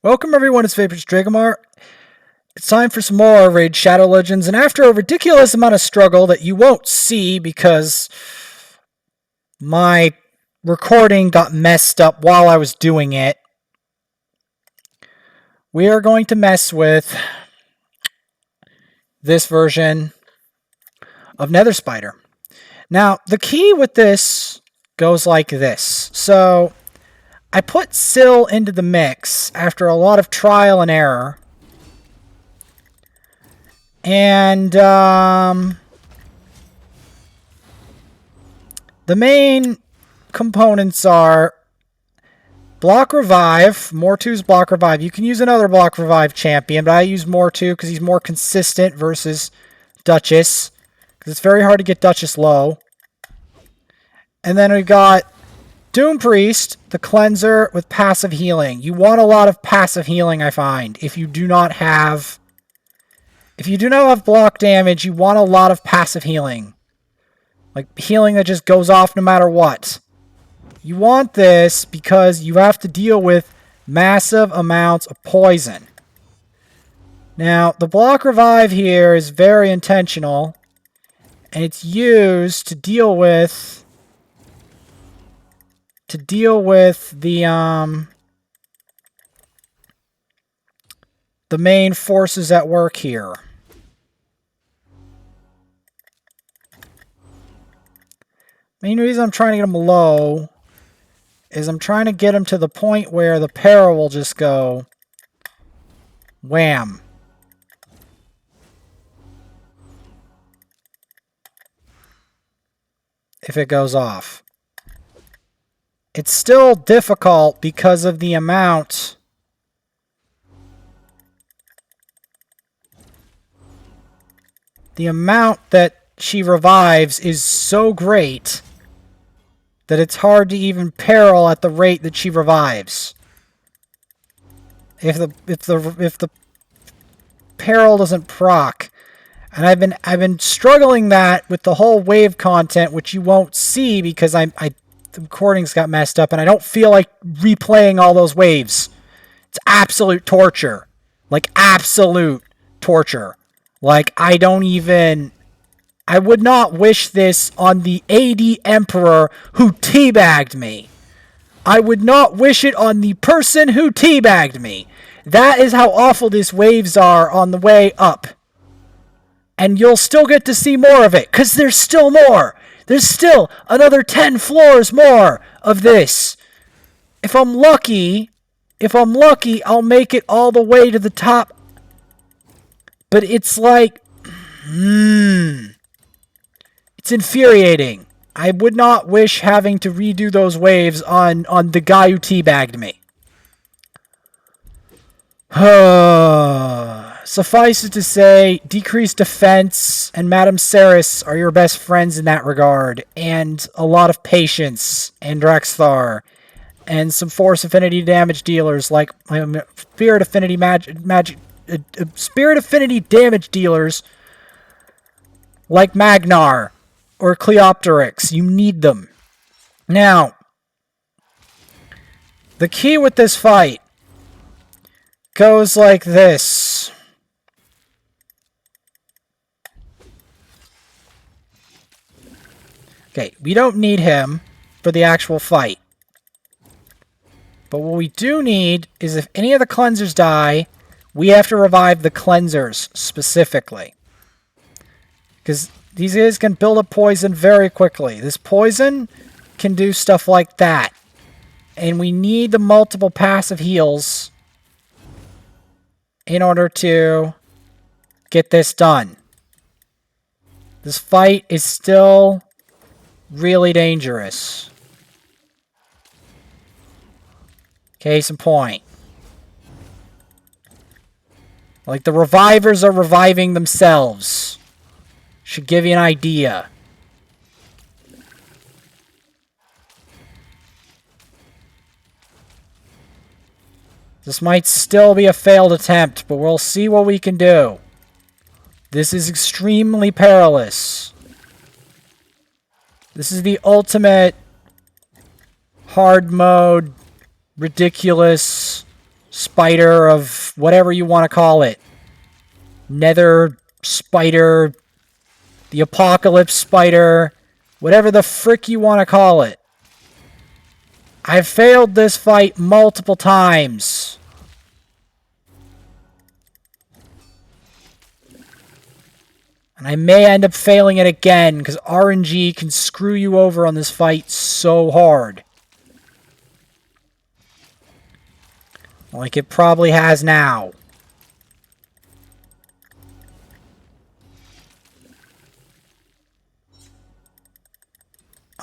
Welcome everyone, it's Vapors Dragomar. It's time for some more Raid Shadow Legends, and after a ridiculous amount of struggle that you won't see because my recording got messed up while I was doing it, we are going to mess with this version of Nether Spider. Now, the key with this goes like this. So, I put Syl into the mix after a lot of trial and error. And the main components are Block Revive. Mortu's Block Revive. You can use another Block Revive champion, but I use Mortu because he's more consistent versus Duchess. Because it's very hard to get Duchess low. And then we got Doom Priest, the cleanser with passive healing. You want a lot of passive healing, I find. If you do not have block damage, you want a lot of passive healing. Like healing that just goes off no matter what. You want this because you have to deal with massive amounts of poison. Now, the block revive here is very intentional. And it's used to deal with the main forces at work here. Main reason I'm trying to get him low is I'm trying to get him to the point where the para will just go wham. If it goes off. It's still difficult because of the amount that she revives is so great that it's hard to even peril at the rate that she revives. If the peril doesn't proc. And I've been struggling that with the whole wave content, which you won't see because the recordings got messed up and I don't feel like replaying all those waves. It's absolute torture. Like absolute torture. Like I would not wish this on the AD Emperor who teabagged me. I would not wish it on the person who teabagged me. That is how awful these waves are on the way up. And you'll still get to see more of it, because there's still more. There's still another 10 floors more of this. If I'm lucky, I'll make it all the way to the top. But it's like, it's infuriating. I would not wish having to redo those waves on the guy who teabagged me. Suffice it to say, decreased defense and Madame Ceres are your best friends in that regard, and a lot of patience and Drexthar, and some force affinity damage dealers like spirit affinity spirit affinity damage dealers like Magnar or Cleopteryx. You need them. Now, the key with this fight goes like this. Okay, we don't need him for the actual fight. But what we do need is if any of the cleansers die, we have to revive the cleansers specifically. Because these guys can build up poison very quickly. This poison can do stuff like that. And we need the multiple passive heals in order to get this done. This fight is still really dangerous. Case in point. Like the revivers are reviving themselves. Should give you an idea. This might still be a failed attempt, but we'll see what we can do. This is extremely perilous. This is the ultimate hard mode, ridiculous spider of whatever you want to call it. Nether spider, the apocalypse spider, whatever the frick you want to call it. I've failed this fight multiple times. And I may end up failing it again, because RNG can screw you over on this fight so hard. Like it probably has now.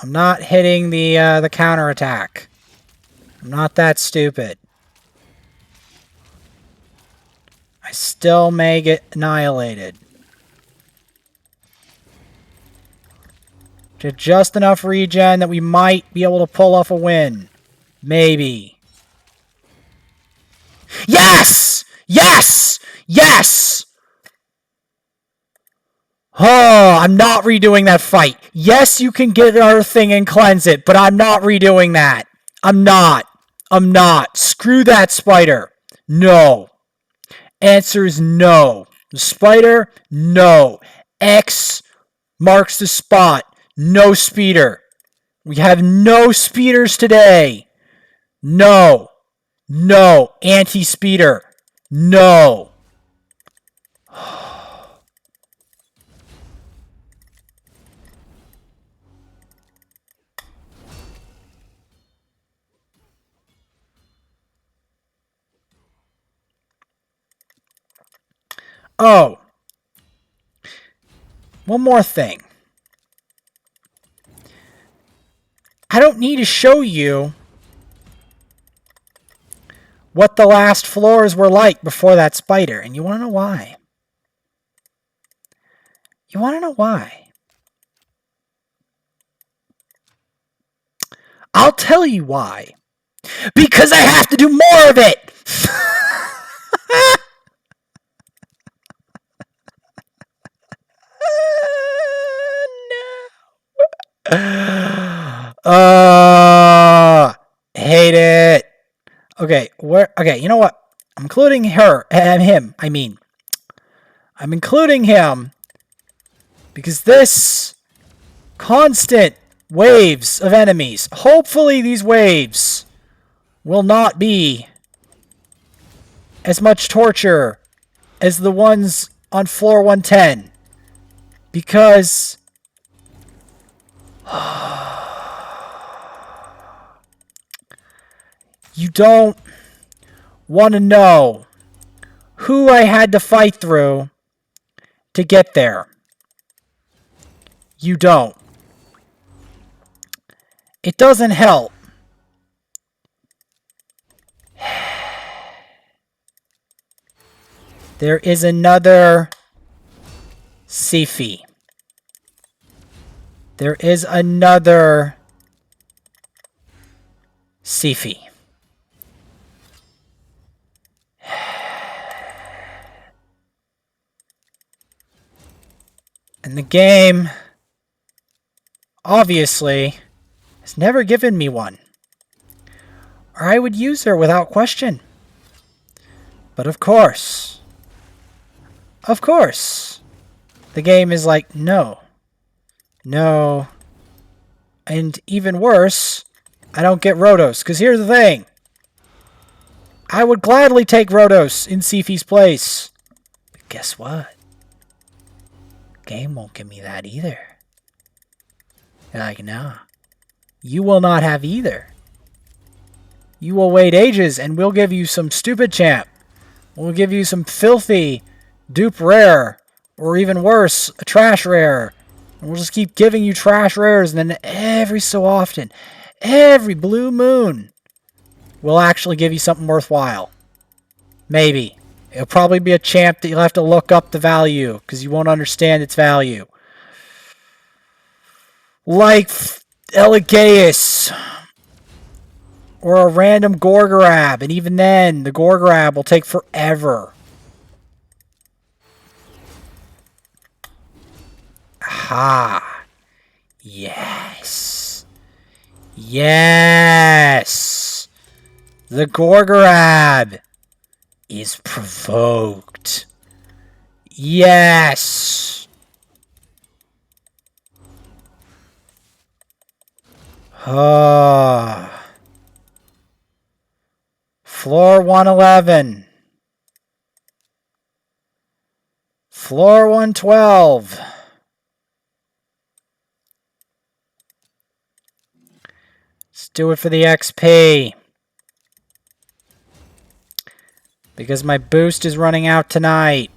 I'm not hitting the counterattack. I'm not that stupid. I still may get annihilated. Just enough regen that we might be able to pull off a win. Maybe. Yes! Yes! Yes! Oh, I'm not redoing that fight. Yes, you can get our thing and cleanse it, but I'm not redoing that. I'm not. I'm not. Screw that spider. No. Answer is no. The spider, no. X marks the spot. No speeder. We have no speeders today. No. No. Anti-speeder. No. Oh. One more thing. I don't need to show you what the last floors were like before that spider. And you want to know why? You want to know why? I'll tell you why. Because I have to do more of it! Hate it. Okay, you know what? I'm including him. I'm including him because this constant waves of enemies. Hopefully these waves will not be as much torture as the ones on floor 110. Because you don't want to know who I had to fight through to get there. You don't. It doesn't help. There is another Sifi. There is another Sifi. And the game, obviously, has never given me one. Or I would use her without question. But of course, the game is like, no. No. And even worse, I don't get Rhodos. Because here's the thing. I would gladly take Rhodos in Sifi's place. But guess what? Game won't give me that either. They're like, nah. You will not have either. You will wait ages and we'll give you some stupid champ. We'll give you some filthy dupe rare. Or even worse, a trash rare. And we'll just keep giving you trash rares, and then every so often, every blue moon, we'll actually give you something worthwhile. Maybe. It'll probably be a champ that you'll have to look up the value, because you won't understand its value. Like Elegaeus. Or a random Gorgorab, and even then, the Gorgorab will take forever. Ha! Yes! Yes! The Gorgorab! is provoked. Yes! Floor 111. Floor 112. Let's do it for the XP. Because my boost is running out tonight.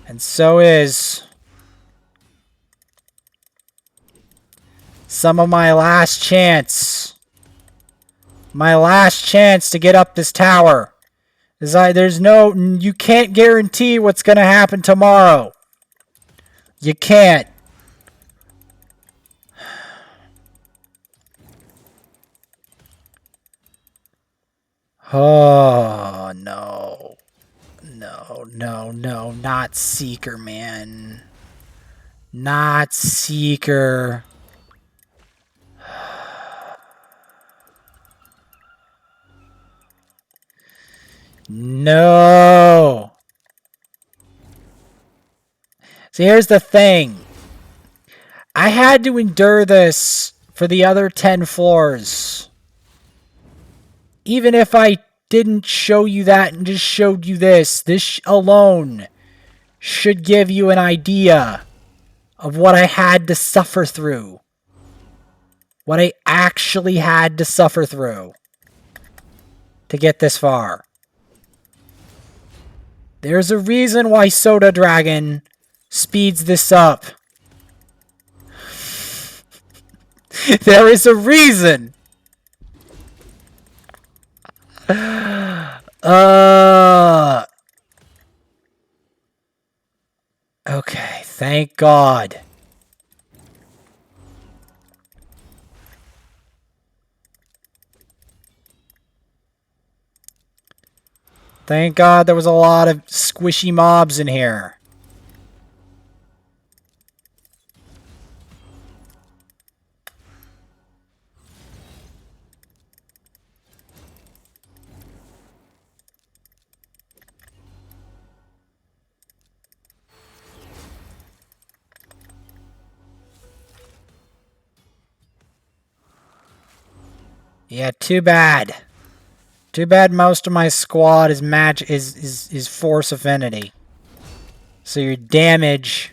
And so is some of my last chance. My last chance to get up this tower. You can't guarantee what's going to happen tomorrow. You can't. Oh, no. No, not Seeker, man. Not Seeker. No. See, here's the thing. I had to endure this for the other 10 floors. Even if I didn't show you that and just showed you this alone should give you an idea of what I had to suffer through. What I actually had to suffer through to get this far. There's a reason why Soda Dragon speeds this up. There is a reason. Okay, thank God. Thank God there was a lot of squishy mobs in here. Yeah, too bad. Too bad most of my squad is force affinity. So your damage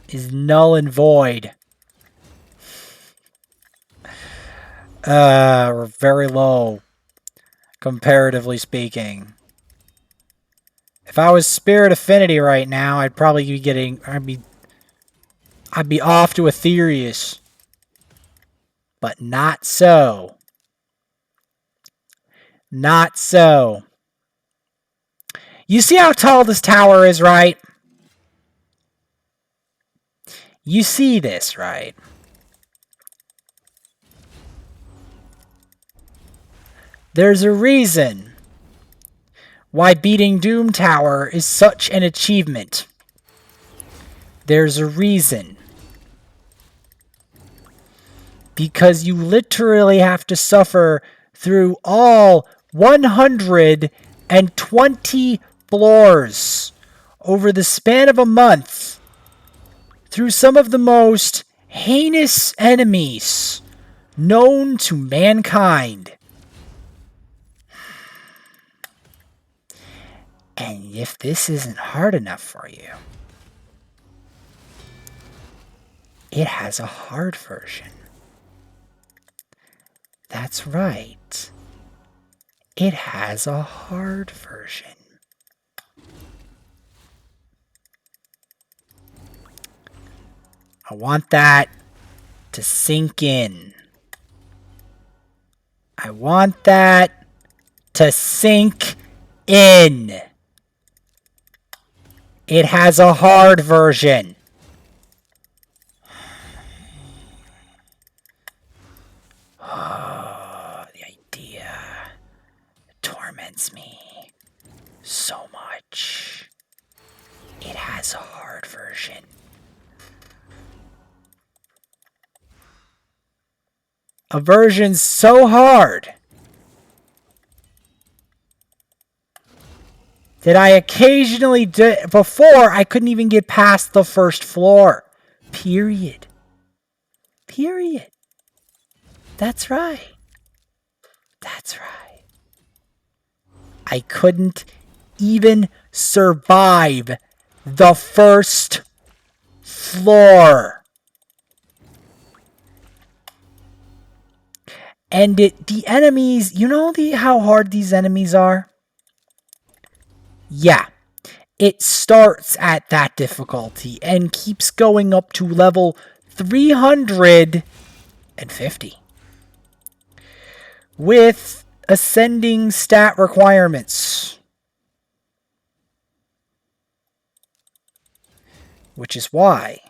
is null and void. Or very low, comparatively speaking. If I was Spirit Affinity right now, I'd probably be getting... I'd be off to Aetherius. But not so. Not so. You see how tall this tower is, right? You see this, right? There's a reason why beating Doom Tower is such an achievement. There's a reason. Because you literally have to suffer through all 120 floors over the span of a month through some of the most heinous enemies known to mankind. And if this isn't hard enough for you, it has a hard version. That's right. It has a hard version. I want that to sink in. I want that to sink in. It has a hard version. Oh, the idea torments me so much. It has a hard version. a version so hard that I occasionally did. Before, I couldn't even get past the first floor. Period. Period. That's right. That's right. I couldn't even survive the first floor. And the enemies, you know how hard these enemies are? Yeah. It starts at that difficulty and keeps going up to level 350 with ascending stat requirements. Which is why,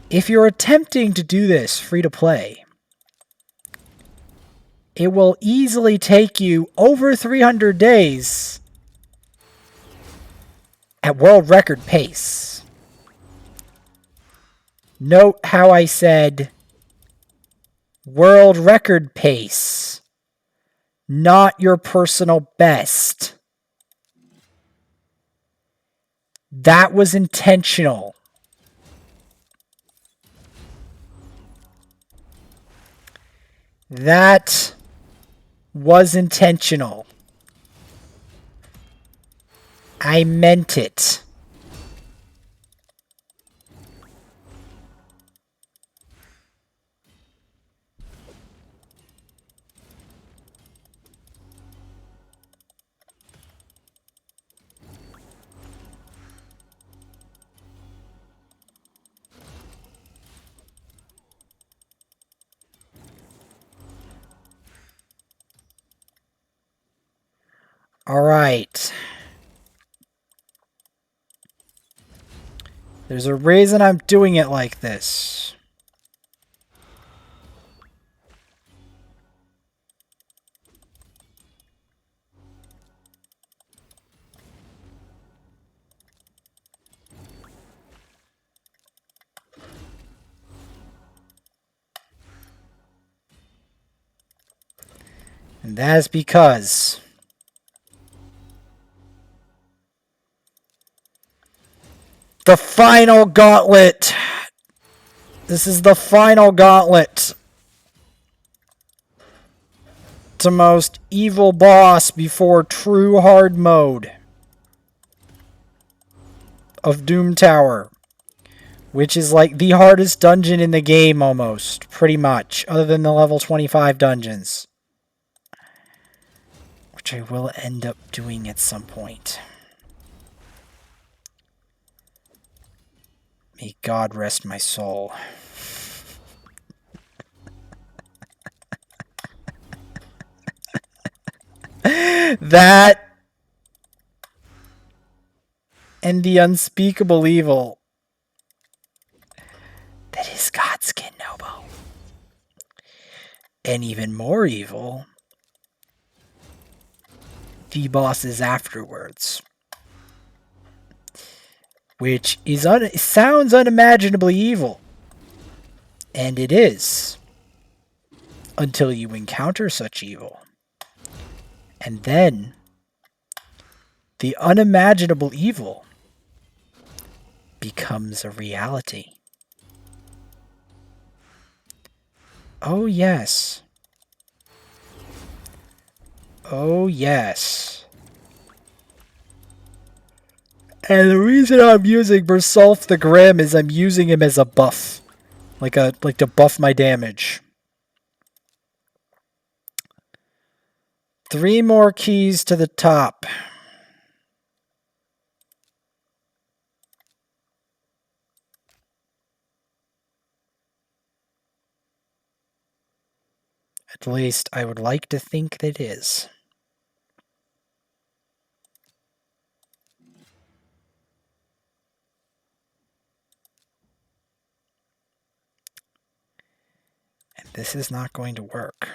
if you're attempting to do this free to play, it will easily take you over 300 days at world record pace. Note how I said world record pace, not your personal best. That was intentional. That was intentional. I meant it. All right. There's a reason I'm doing it like this. And that is because the final gauntlet. This is the final gauntlet. To most evil boss before true hard mode of Doom Tower. Which is like the hardest dungeon in the game almost. Pretty much. Other than the level 25 dungeons. Which I will end up doing at some point. May God rest my soul. That and the unspeakable evil that is Godskin Nobo. And even more evil, the bosses afterwards. Which is sounds unimaginably evil. And it is. Until you encounter such evil. And then the unimaginable evil becomes a reality. Oh, yes. Oh, yes. And the reason I'm using Bersulf the Grim is I'm using him as a buff. Like to buff my damage. 3 more keys to the top. At least I would like to think that it is. And this is not going to work.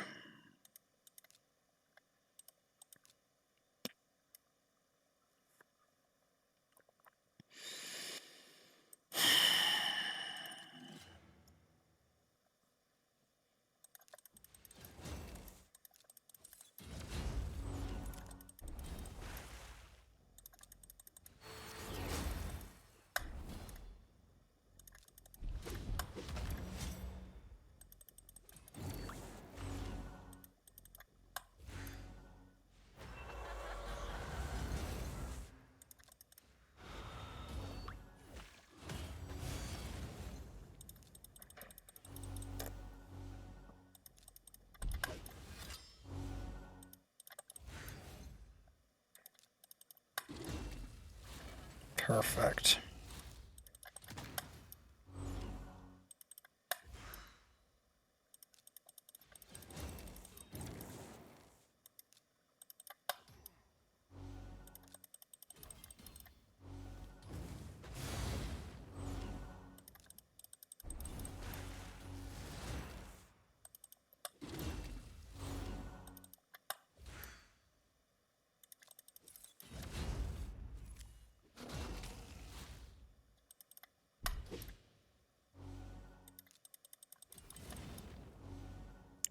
Perfect.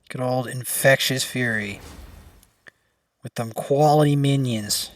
Good old Infectious Fury. With them quality minions.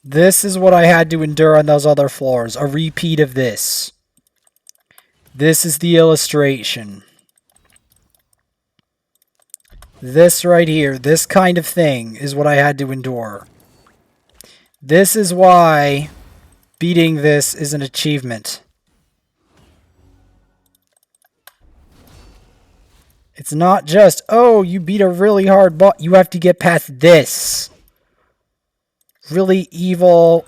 This is what I had to endure on those other floors. A repeat of this. This is the illustration. This right here, this kind of thing is what I had to endure. This is why beating this is an achievement. It's not just, oh, you beat a really hard boss. You have to get past this. Really evil,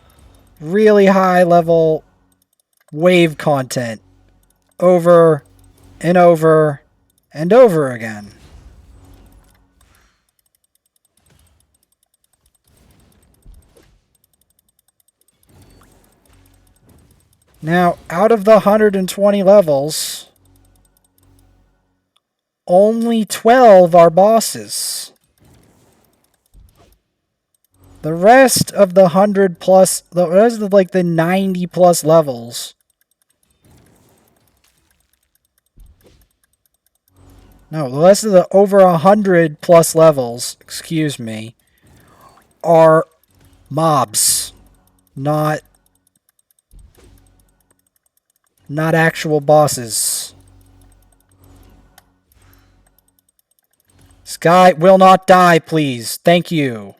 really high level wave content. Over and over and over again. Now, out of the 120 levels, only 12 are bosses. The rest of the 100 plus, the rest of like the 90 plus levels. No, the rest of the over 100 plus levels, excuse me, are mobs, not actual bosses. This guy will not die, please. Thank you.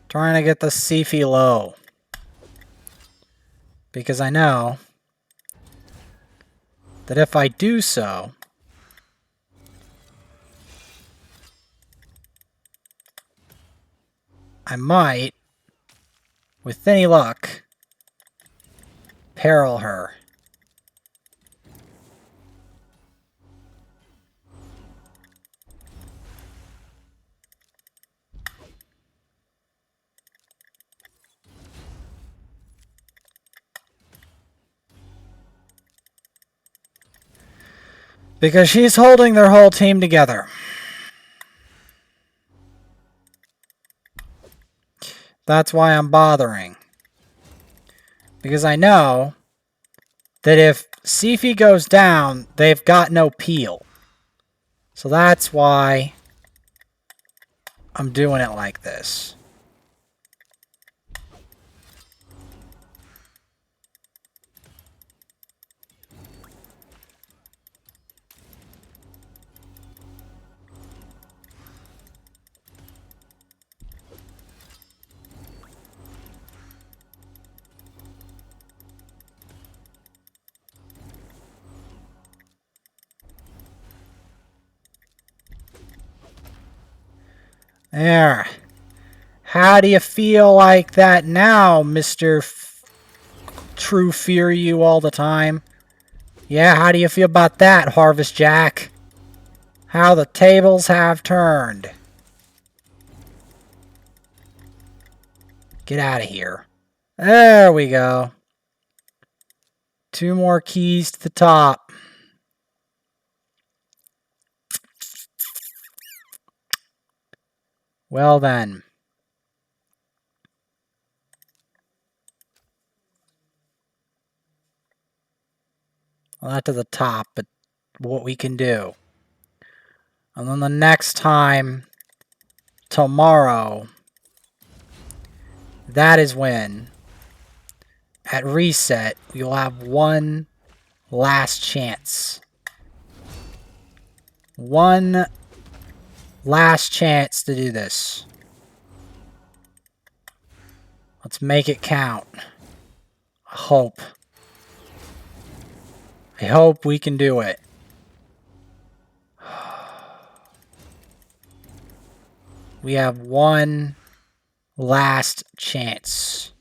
Trying to get the Sifi low. Because I know that if I do so, I might, with any luck, peril her. Because she's holding their whole team together. That's why I'm bothering. Because I know that if Sifi goes down, they've got no peel. So that's why I'm doing it like this. There. How do you feel like that now, Mr. True Fear You all the time? Yeah, how do you feel about that, Harvest Jack? How the tables have turned. Get out of here. There we go. 2 more keys to the top. Well then. Well, not to the top, but what we can do. And then the next time, tomorrow, that is when, at reset, you'll have one last chance. One last chance to do this. Let's make it count. I hope we can do it. We have one last chance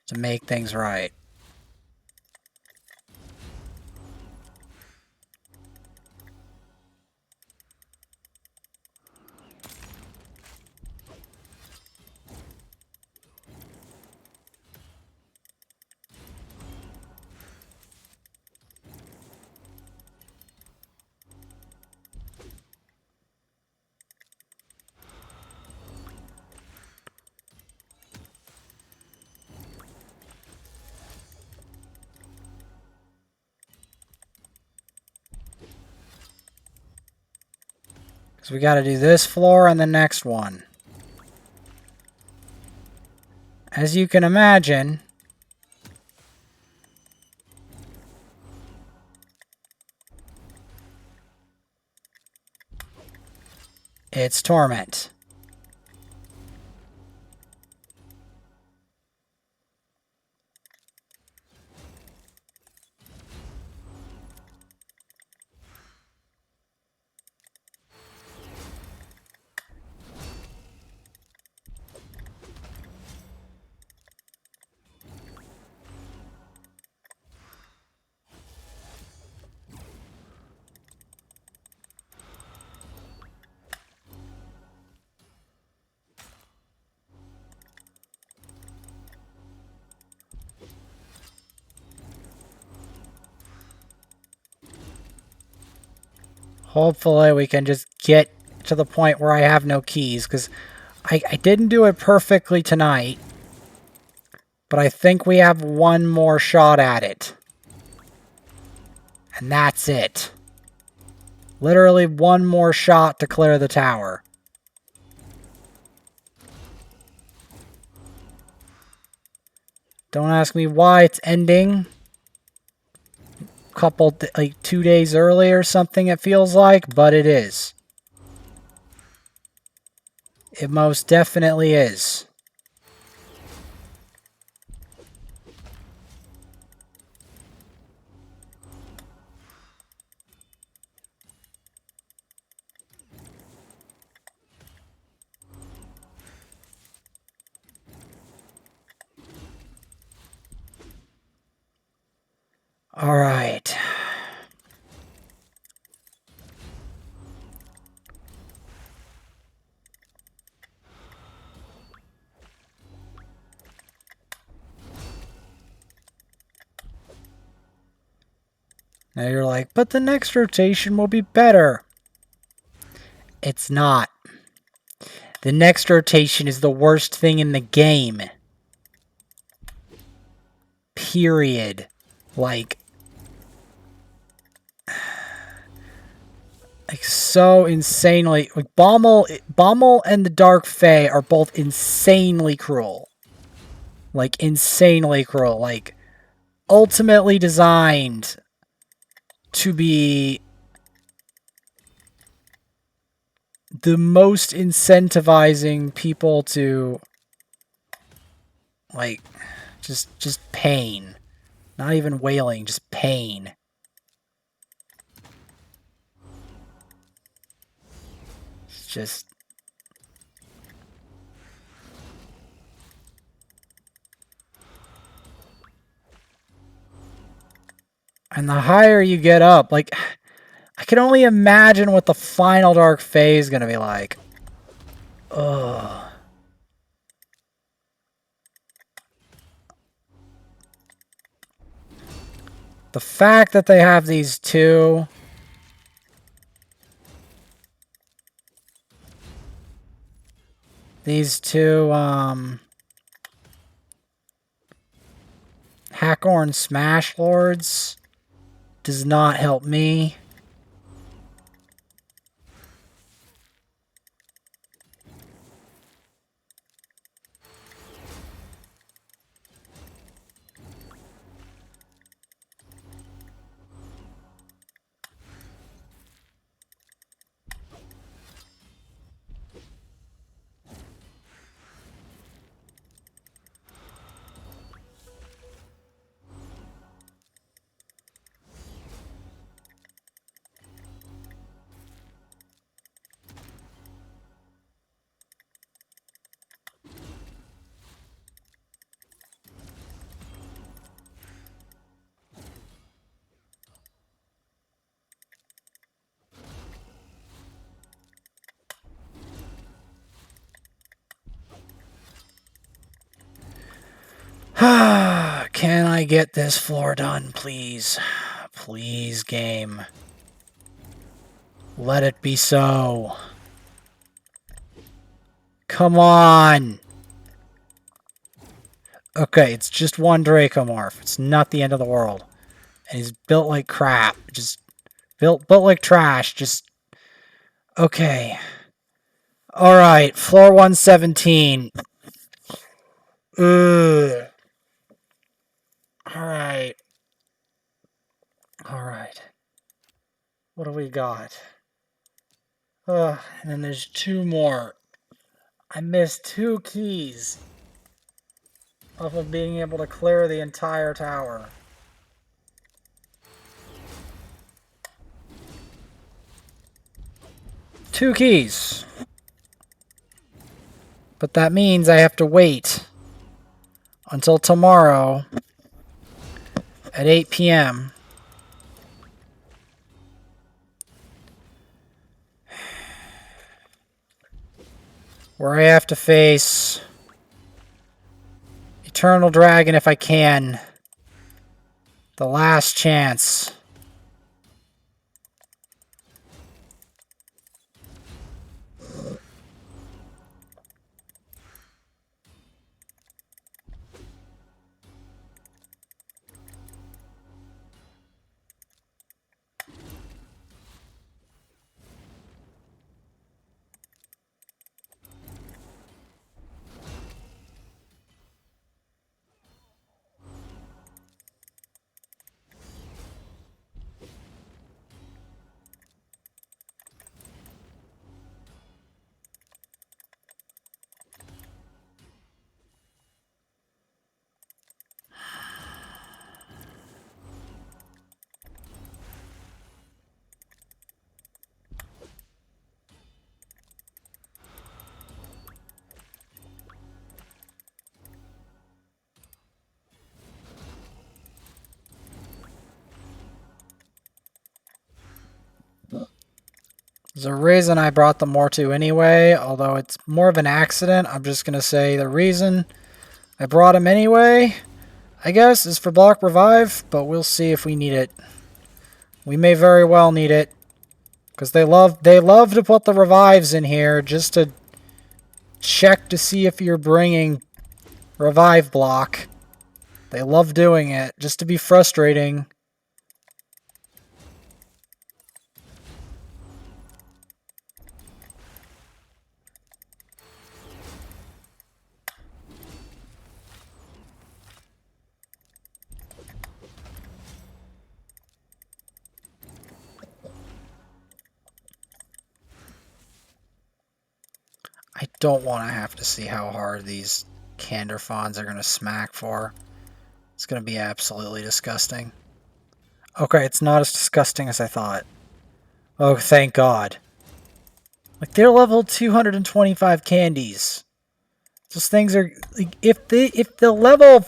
to make things right. So we got to do this floor and the next one. As you can imagine, it's torment. Hopefully we can just get to the point where I have no keys, because I didn't do it perfectly tonight, but I think we have one more shot at it. And that's it. Literally one more shot to clear the tower. Don't ask me why it's ending. Like 2 days early or something it feels like, but it is. It most definitely is. All right. Now you're like, but the next rotation will be better. It's not. The next rotation is the worst thing in the game. Period. Like so insanely. Like Bommel and the Dark Fae are both insanely cruel. Like insanely cruel. Like ultimately designed to be the most incentivizing people to like just pain. Not even wailing, just pain. It's just And the higher you get up, like, I can only imagine what the final Dark Phase is going to be like. Ugh. The fact that they have these two... These two, Hackhorn Smash Lords does not help me. Can I get this floor done, please? Please, game. Let it be so. Come on! Okay, it's just one Dracomorph. It's not the end of the world. And he's built like crap. Just built like trash. Just... Okay. Alright, floor 117. Ugh. Alright. Alright. What do we got? And then there's two more. I missed 2 keys off of being able to clear the entire tower. Two keys. But that means I have to wait until tomorrow at 8 p.m. where I have to face Eternal Dragon if I can. The last chance. There's a reason I brought the Mortu anyway, although it's more of an accident. I'm just going to say the reason I brought him anyway, I guess, is for block revive, but we'll see if we need it. We may very well need it, because they love to put the revives in here just to check to see if you're bringing revive block. They love doing it, just to be frustrating. I don't want to have to see how hard these Canderfons are going to smack for. It's going to be absolutely disgusting. Okay, it's not as disgusting as I thought. Oh, thank God. Like, they're level 225 candies. Those things are... Like, if the level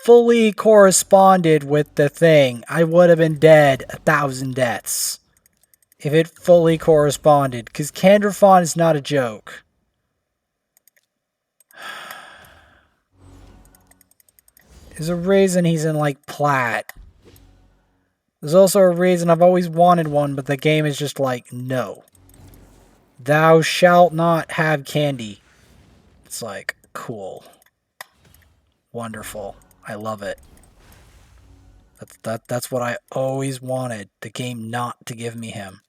fully corresponded with the thing, I would have been dead 1,000 deaths. If it fully corresponded. Because Candrafon is not a joke. There's a reason he's in, like, plat. There's also a reason I've always wanted one, but the game is just like, no. Thou shalt not have candy. It's like, cool. Wonderful. I love it. That's what I always wanted. The game not to give me him.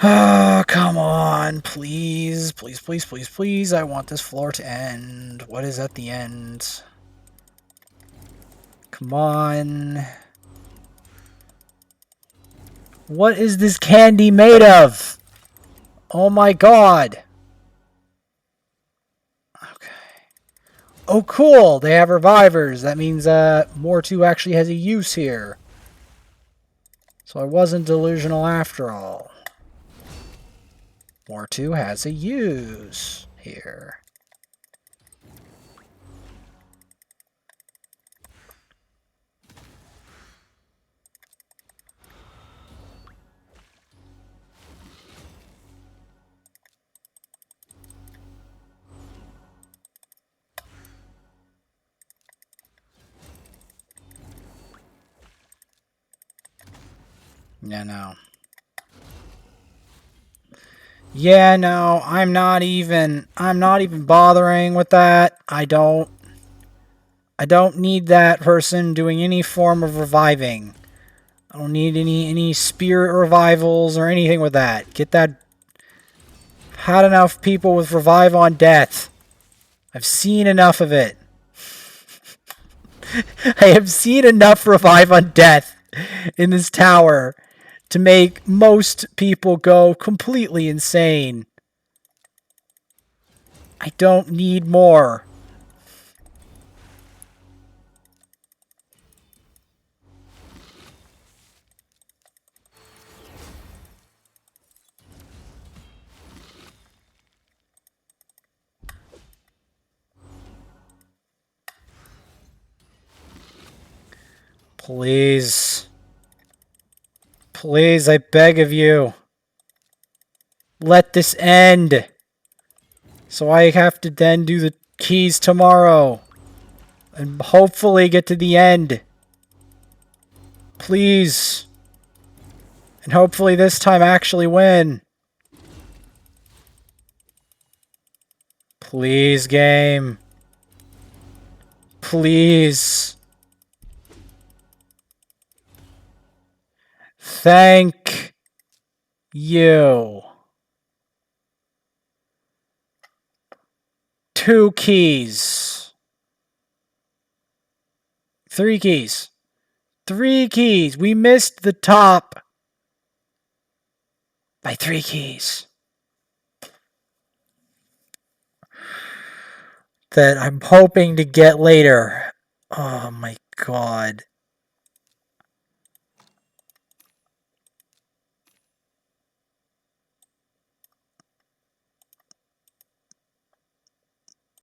Oh, come on. Please, please, please, please, please. I want this floor to end. What is at the end? Come on. What is this candy made of? Oh my god. Okay. Oh, cool. They have revivers. That means More 2 actually has a use here. So I wasn't delusional after all. More 2 has a use here. Yeah, no. Yeah, no, I'm not even bothering with that. I don't need that person doing any form of reviving. I don't need any spirit revivals or anything with that. Get that. Had enough people with revive on death. I've seen enough of it. I have seen enough revive on death in this tower to make most people go completely insane. I don't need more. Please. Please, I beg of you. Let this end. So I have to then do the keys tomorrow. And hopefully get to the end. Please. And hopefully this time actually win. Please, game. Please. Thank you. 2 keys. 3 keys. 3 keys. We missed the top by 3 keys. That I'm hoping to get later. Oh my god.